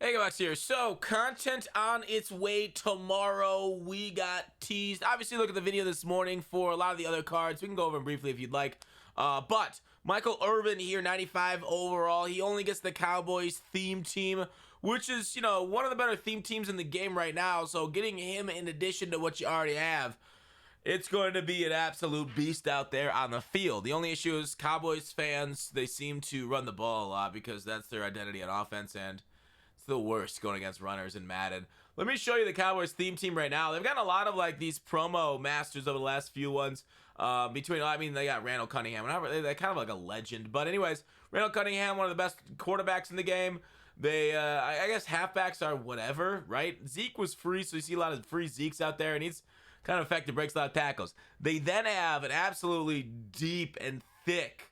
Hey guys, here. So, content on its way tomorrow. We got teased. Obviously, look at the video this morning for a lot of the other cards. We can go over them briefly if you'd like. But Michael Irvin here, 95 overall. He only gets the Cowboys theme team, which is, one of the better theme teams in the game right now. So, getting him in addition to what you already have, it's going to be an absolute beast out there on the field. The only issue is Cowboys fans, they seem to run the ball a lot because that's their identity on offense, and it's the worst going against runners in Madden. Let me show you the Cowboys theme team right now. They've gotten a lot of like these promo masters over the last few ones. They got Randall Cunningham. They're kind of like a legend. But anyways, Randall Cunningham, one of the best quarterbacks in the game. They, I guess halfbacks are whatever, right? Zeke was free, so you see a lot of free Zekes out there, and he's kind of effective, breaks a lot of tackles. They then have an absolutely deep and thick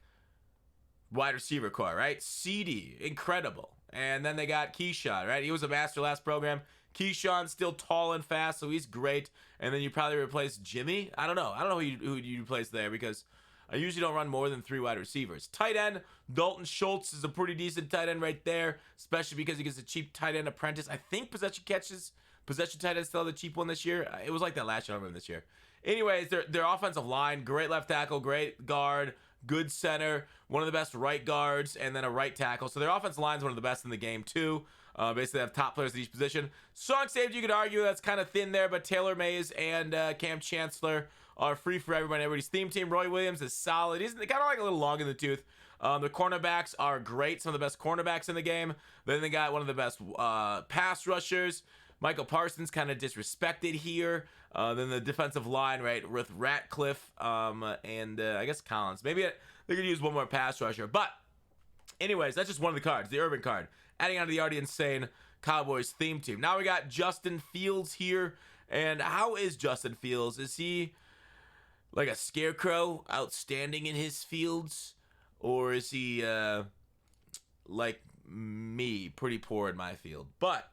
wide receiver core, right? CD, incredible. And then they got Keyshawn, right? He was a master last program. Keyshawn's still tall and fast, so he's great. And then you probably replace Jimmy. I don't know who you replace there because I usually don't run more than 3 wide receivers. Tight end, Dalton Schultz is a pretty decent tight end right there, especially because he gets a cheap tight end apprentice. I think possession tight end still the cheap one this year. It was like that last year. I don't remember this year. Anyways, their offensive line, great left tackle, great guard, good center, one of the best right guards, and then a right tackle. So their offensive line is one of the best in the game too. Basically, they have top players at each position. Strong safety, you could argue that's kind of thin there, but Taylor Mays and Cam Chancellor are free for everybody. Everybody's theme team. Roy Williams is solid. He's kind of like a little long in the tooth. The cornerbacks are great. Some of the best cornerbacks in the game. Then they got one of the best pass rushers. Michael Parsons kind of disrespected here. Then the defensive line, right, with Ratcliffe and I guess Collins. Maybe they could use one more pass rusher. But anyways, that's just one of the cards, the Urban card. Adding on to the already insane Cowboys theme team. Now we got Justin Fields here. And how is Justin Fields? Is he like a scarecrow outstanding in his fields? Or is he like me, pretty poor in my field? But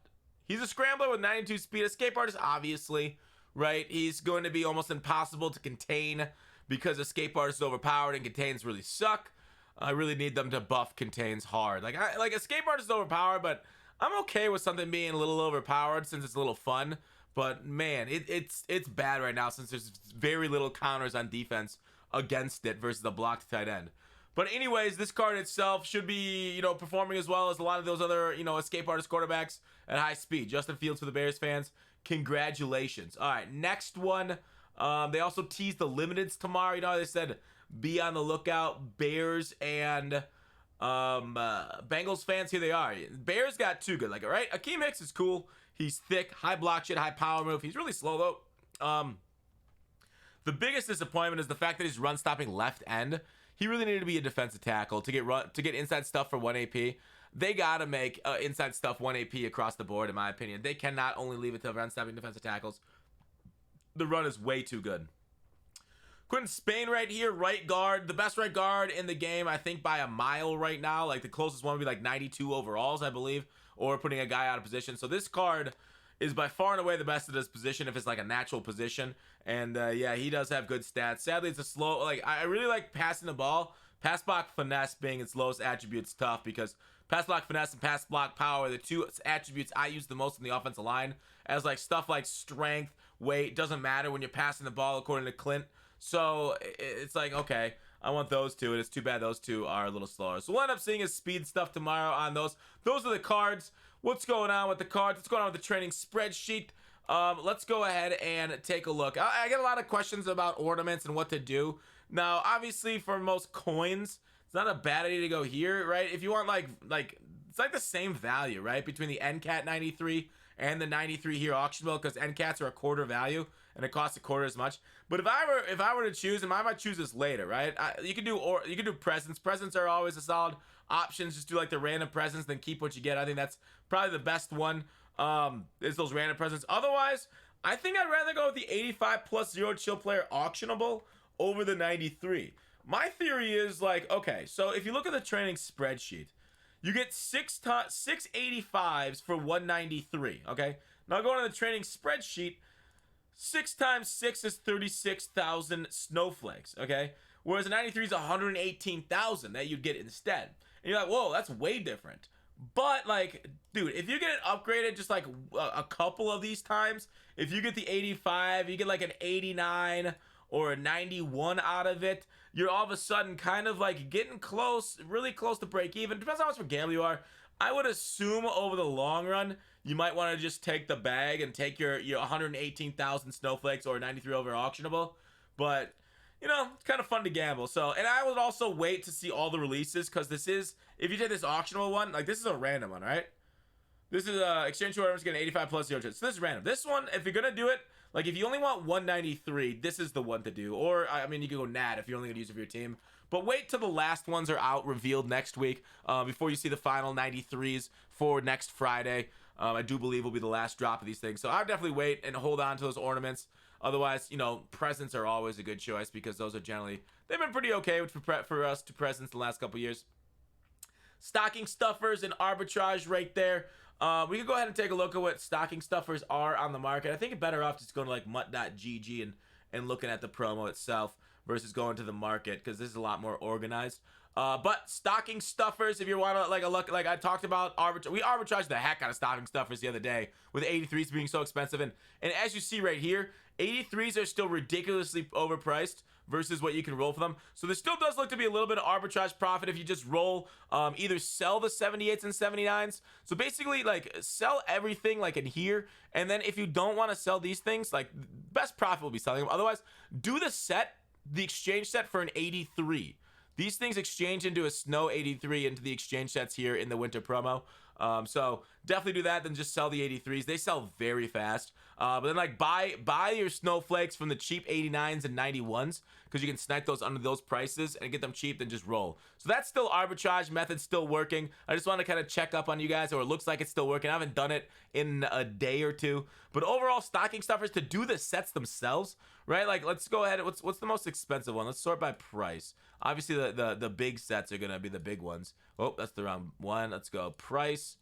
he's a scrambler with 92 speed. Escape artist, obviously, right? He's going to be almost impossible to contain because escape artist is overpowered and contains really suck. I really need them to buff contains hard. Like escape artist is overpowered, but I'm okay with something being a little overpowered since it's a little fun. But man, it's bad right now since there's very little counters on defense against it versus the blocked tight end. But anyways, this card itself should be, performing as well as a lot of those other, escape artist quarterbacks at high speed. Justin Fields for the Bears fans, congratulations. All right, next one. They also teased the limiteds tomorrow. They said be on the lookout. Bears and Bengals fans, here they are. Bears got 2 good, right? Akeem Hicks is cool. He's thick, high block shit, high power move. He's really slow though. The biggest disappointment is the fact that he's run stopping left end. He really needed to be a defensive tackle to get inside stuff for 1 AP. They gotta make inside stuff 1 AP across the board, in my opinion. They cannot only leave it to run stopping defensive tackles. The run is way too good. Quinton Spain right here, right guard, the best right guard in the game, I think by a mile right now. Like the closest one would be like 92 overalls, I believe, or putting a guy out of position. So this card is by far and away the best at this position if it's like a natural position. And yeah, he does have good stats. Sadly, it's a slow, I really like passing the ball. Pass block finesse being its lowest attribute is tough because pass block finesse and pass block power are the 2 attributes I use the most in the offensive line. As like stuff like strength, weight, doesn't matter when you're passing the ball according to Clint. So it's like, okay, I want those 2, and it's too bad those 2 are a little slower. So we'll end up seeing his speed stuff tomorrow on those. Those are the cards. What's going on with the cards? What's going on with the training spreadsheet? Let's go ahead and take a look. I get a lot of questions about ornaments and what to do. Now, obviously, for most coins, it's not a bad idea to go here, right? If you want like it's like the same value, right, between the NCAT 93 and the 93 here auction bill, because NCATs are a quarter value and it costs a quarter as much. But if I were to choose, and I might choose this later, right? You can do presents. Presents are always a solid option. Just do like the random presents, then keep what you get. I think that's probably the best one. Is those random presents. Otherwise, I think I'd rather go with the 85 plus 0 chill player auctionable over the 93. My theory is like, okay, so if you look at the training spreadsheet, you get 6 85s for 193, okay? Now going to the training spreadsheet, 6 times 6 is 36,000 snowflakes, okay? Whereas a 93 is 118,000 that you'd get instead. And you're like, whoa, that's way different. But, like, dude, if you get it upgraded just like a couple of these times, if you get the 85, you get like an 89 or a 91 out of it, you're all of a sudden kind of like getting close, really close to break even. Depends on how much of a gambler you are. I would assume over the long run, you might want to just take the bag and take your 118,000 snowflakes or 93 over auctionable. But, you know, it's kind of fun to gamble. So, and I would also wait to see all the releases, because this is, if you take this auctionable one, like this is a random one, right? This is exchange orders getting 85 plus 0 chance. So this is random. This one, if you're going to do it, like if you only want 193, this is the one to do. Or, I mean, you can go NAT if you're only going to use it for your team. But wait till the last ones are out, revealed next week, before you see the final 93s for next Friday. I do believe will be the last drop of these things. So I would definitely wait and hold on to those ornaments. Otherwise, you know, presents are always a good choice, because those are generally, they've been pretty okay for us to presents the last couple years. Stocking stuffers and arbitrage right there. We can go ahead and take a look at what stocking stuffers are on the market. I think it's better off just going to like mutt.gg and looking at the promo itself versus going to the market, because this is a lot more organized. But stocking stuffers, if you want to like a look, like I talked about, we arbitraged the heck out of stocking stuffers the other day with 83s being so expensive, and as you see right here, 83s are still ridiculously overpriced versus what you can roll for them. So there still does look to be a little bit of arbitrage profit if you just roll, either sell the 78s and 79s. So basically, like, sell everything like in here, and then if you don't want to sell these things, like, best profit will be selling them. Otherwise, do the exchange set for an 83. These things exchange into a snow 83 into the exchange sets here in the winter promo. So definitely do that, then just sell the 83s. They sell very fast. But then like buy your snowflakes from the cheap 89s and 91s, because you can snipe those under those prices and get them cheap, then just roll. So that's still arbitrage method, still working. I just want to kind of check up on you guys, or it looks like it's still working. I haven't done it in a day or two. But overall, stocking stuffers, to do the sets themselves, right? Like, let's go ahead. What's the most expensive one? Let's sort by price. Obviously, the big sets are going to be the big ones. Oh, that's the wrong one. Let's go price.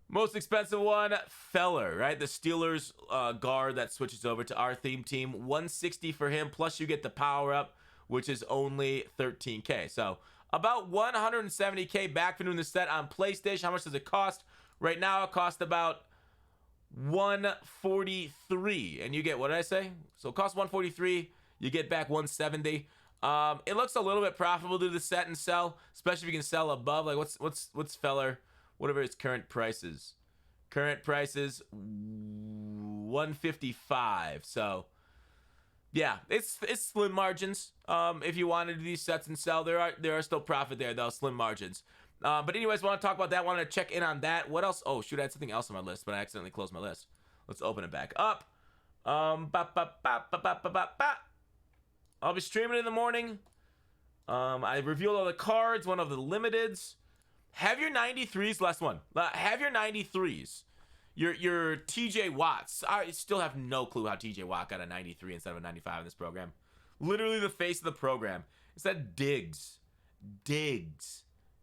Most expensive one, Feller, right? The Steelers guard that switches over to our theme team. 160 for him, plus you get the power up, which is only 13K. So about 170K back for doing the set on PlayStation. How much does it cost? Right now, it costs about 143, and you get, what did I say? So it costs 143. You get back 170. It looks a little bit profitable to do the set and sell, especially if you can sell above. Like, what's Feller? Whatever his current price is. Current price is 155. So yeah, it's slim margins. If you wanted to do these sets and sell, there are still profit there though, slim margins. But anyways, want to talk about that. Want to check in on that. What else? Oh shoot, I had something else on my list, but I accidentally closed my list. Let's open it back up. I'll be streaming in the morning. I revealed all the cards, one of the limiteds. Have your 93s, last one. Have your 93s. Your TJ Watts. I still have no clue how TJ Watt got a 93 instead of a 95 in this program. Literally the face of the program. It's that Diggs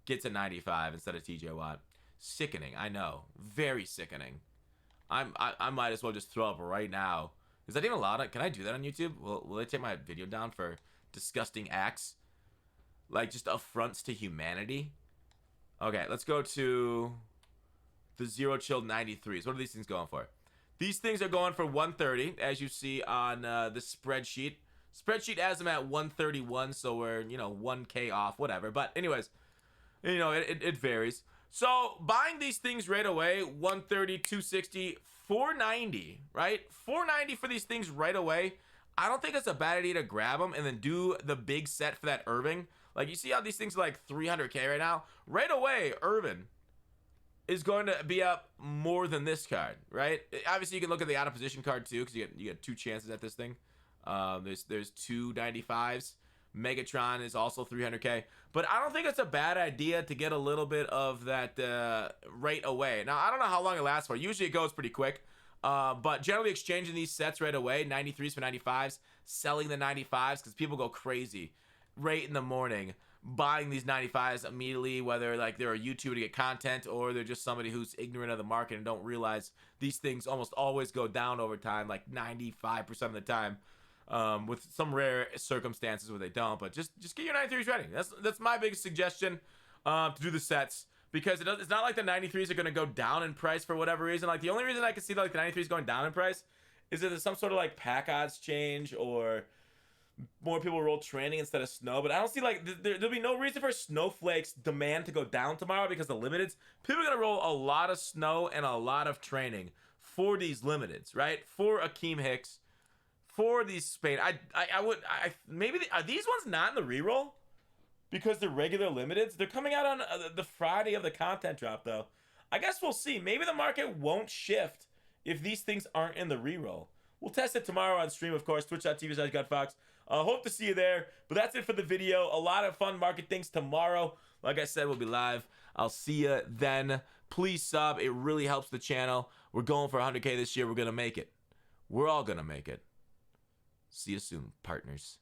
gets a 95 instead of TJ Watt. Sickening, I know. Very sickening. I might as well just throw up right now. Is that even allowed? Can I do that on YouTube? Will they take my video down for disgusting acts? Like just affronts to humanity? Okay, let's go to the Zero Chill 93s. What are these things going for? These things are going for 130, as you see on the spreadsheet. Spreadsheet has them at 131, so we're, 1K off, whatever. But anyways, it varies. So buying these things right away, 130, 260, 490, right? 490 for these things right away. I don't think it's a bad idea to grab them and then do the big set for that Irving. Like, you see how these things are like 300K right now? Right away, Irvin is going to be up more than this card, right? Obviously, you can look at the out of position card too, because you get two chances at this thing. There's two 95s. Megatron is also 300K. But I don't think it's a bad idea to get a little bit of that right away. Now, I don't know how long it lasts for. Usually it goes pretty quick. But generally exchanging these sets right away, 93s for 95s, selling the 95s, because people go crazy right in the morning buying these 95s immediately, whether like they're a YouTuber to get content or they're just somebody who's ignorant of the market and don't realize these things almost always go down over time, like 95% of the time, with some rare circumstances where they don't. But just get your 93s ready. That's my biggest suggestion to do the sets. because it's not like the 93s are going to go down in price for whatever reason. Like the only reason I can see like the 93s going down in price is if there's some sort of like pack odds change or more people roll training instead of snow. But I don't see like there'll be no reason for Snowflake's demand to go down tomorrow because the limiteds, people are going to roll a lot of snow and a lot of training for these limiteds, right? For Akeem Hicks, for these Spain. Maybe are these ones not in the reroll? Because they're regular limiteds. They're coming out on the Friday of the content drop, though. I guess we'll see. Maybe the market won't shift if these things aren't in the reroll. We'll test it tomorrow on stream, of course. Twitch.tv/GutFox. Hope to see you there. But that's it for the video. A lot of fun market things tomorrow. Like I said, we'll be live. I'll see you then. Please sub. It really helps the channel. We're going for 100K this year. We're going to make it. We're all going to make it. See you soon, partners.